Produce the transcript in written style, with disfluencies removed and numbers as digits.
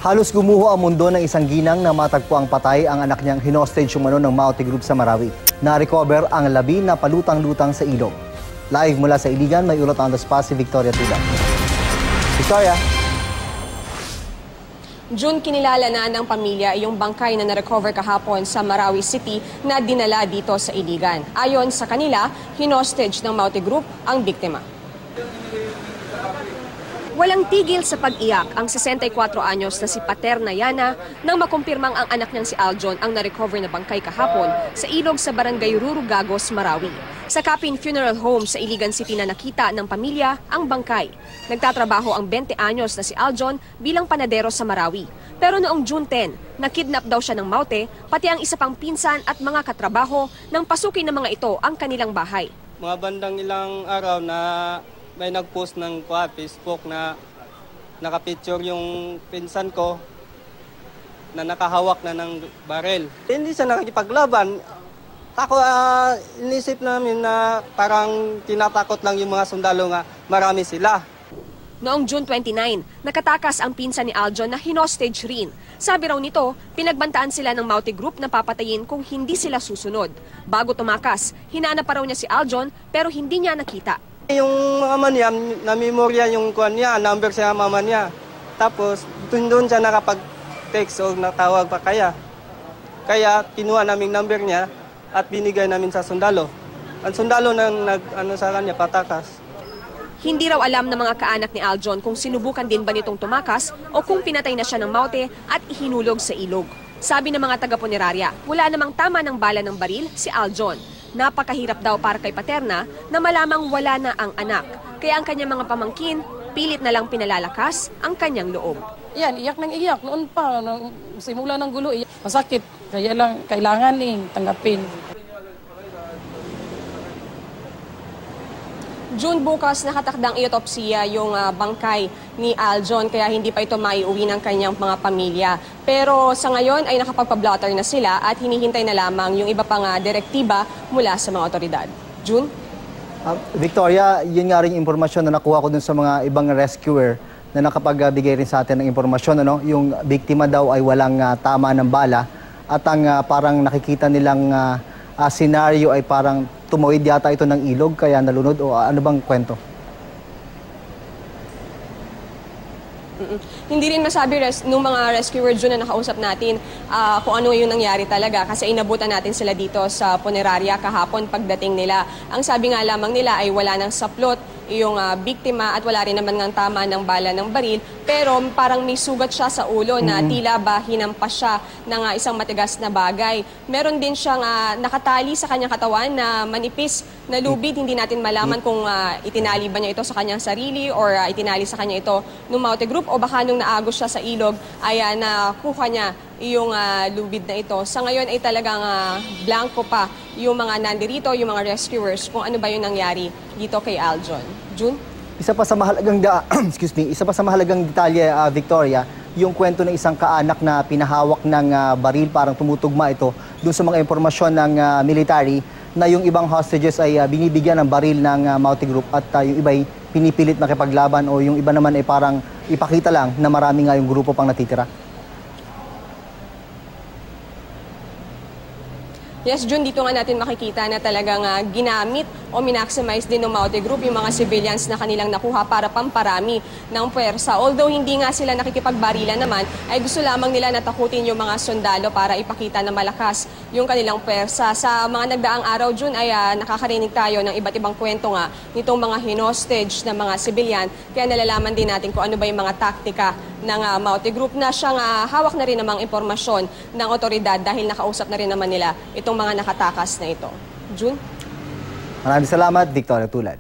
Halos gumuho ang mundo ng isang ginang na matagpuang patay ang anak niyang hinostage umano ng Maute Group sa Marawi. Na-recover ang labi na palutang-lutang sa ilog. Live mula sa Iligan, may ulot on the spot si Victoria Tudan. Victoria? June, kinilala na ng pamilya yung bangkay na na-recover kahapon sa Marawi City na dinala dito sa Iligan. Ayon sa kanila, hinostage ng Maute Group ang biktima. Walang tigil sa pag-iyak ang 64 anyos na si Paterna Yana nang makumpirmang ang anak niyang si Aljon ang na-recover na bangkay kahapon sa ilog sa barangay Rurugagos, Marawi. Sa Kapin Funeral Home sa Iligan City na nakita ng pamilya ang bangkay. Nagtatrabaho ang 20 anyos na si Aljon bilang panadero sa Marawi. Pero noong June 10, nakidnap daw siya ng Maute, pati ang isa pang pinsan at mga katrabaho nang pasukin ng mga ito ang kanilang bahay. Mga bandang ilang araw na may nag-post ng Facebook na nakapicture yung pinsan ko na nakahawak na ng barel. Hindi siya nakikipaglaban. Inisip namin na parang tinatakot lang yung mga sundalo nga marami sila. Noong June 29, nakatakas ang pinsan ni Aljon na hinostage rin. Sabi raw nito, pinagbantaan sila ng Maute Group na papatayin kung hindi sila susunod. Bago tumakas, hinanap pa raw niya si Aljon pero hindi niya nakita. Yung mama niya, na-memorya yung kuwan niya, number sa mama niya. Tapos, doon siya nakapag-text o natawag pa kaya. Kaya, kinuha namin number niya at binigay namin sa sundalo. Ang sundalo na sa kanya, patakas. Hindi raw alam ng mga kaanak ni Aljon kung sinubukan din ba nitong tumakas o kung pinatay na siya ng Maute at ihinulog sa ilog. Sabi ng mga taga-punerarya, wala namang tama ng bala ng baril si Aljon. Napakahirap daw para kay Paterna na malamang wala na ang anak. Kaya ang kanyang mga pamangkin, pilit na lang pinalalakas ang kanyang loob. Yan, iyak nang iyak. Noon pa, simula ng gulo, iyak. Masakit. Kaya lang, kailangan tanggapin. June, bukas nakatakdang iotopsiya yung bangkay ni Aljon kaya hindi pa ito maiuwi ng kanyang mga pamilya. Pero sa ngayon ay nakapagpa-blotter na sila at hinihintay na lamang yung iba pang direktiba mula sa mga otoridad. June? Victoria, yun nga rin impormasyon na nakuha ko dun sa mga ibang rescuer na nakapagbigay rin sa atin ng impormasyon. Ano? Yung biktima daw ay walang tama ng bala at ang parang nakikita nilang senaryo ay parang tumawid yata ito ng ilog kaya nalunod o ano bang kwento? Hindi rin masabi nung mga rescuer dyan na nakausap natin kung ano yung nangyari talaga kasi inabutan natin sila dito sa punerarya kahapon pagdating nila. Ang sabi nga lamang nila ay wala nang saplot yung biktima at wala rin naman ng tama ng bala ng baril pero parang may sugat siya sa ulo na tila ba hinampas siya ng isang matigas na bagay. Meron din siyang nakatali sa kanyang katawan na manipis na lubid. Hindi natin malaman kung itinali ba niya ito sa kanyang sarili or itinali sa kanya ito ng Maute Group o baka nung naagos siya sa ilog ay nakuha niya yung lubid na ito. Sa ngayon ay talagang blanco pa yung mga nandirito, yung mga rescuers kung ano ba yung nangyari dito kay Aljon. June? Isa pa sa mahalagang isa pa sa mahalagang detalye, Victoria, yung kwento ng isang kaanak na pinahawak ng baril, parang tumutugma ito dun sa mga impormasyon ng military na yung ibang hostages ay binibigyan ng baril ng Maute Group at yung iba ay pinipilit makipaglaban o yung iba naman ay parang ipakita lang na marami nga yung grupo pang natitira. Yes, June, dito nga natin makikita na talagang ginamit o minaximize din ng Maute Group yung mga civilians na kanilang nakuha para pamparami ng puwersa. Although hindi nga sila nakikipagbarilan naman, ay gusto lamang nila natakutin yung mga sundalo para ipakita na malakas yung kanilang puwersa. Sa mga nagdaang araw, June, ay nakakarinig tayo ng iba't ibang kwento nga nitong mga hinostage na mga civilian. Kaya nalalaman din natin kung ano ba yung mga taktika ng Maute Group na siyang hawak na rin namang impormasyon ng otoridad dahil nakausap na rin naman nila itong mga nakatakas na ito. June? Maraming salamat, Victoria Tulad.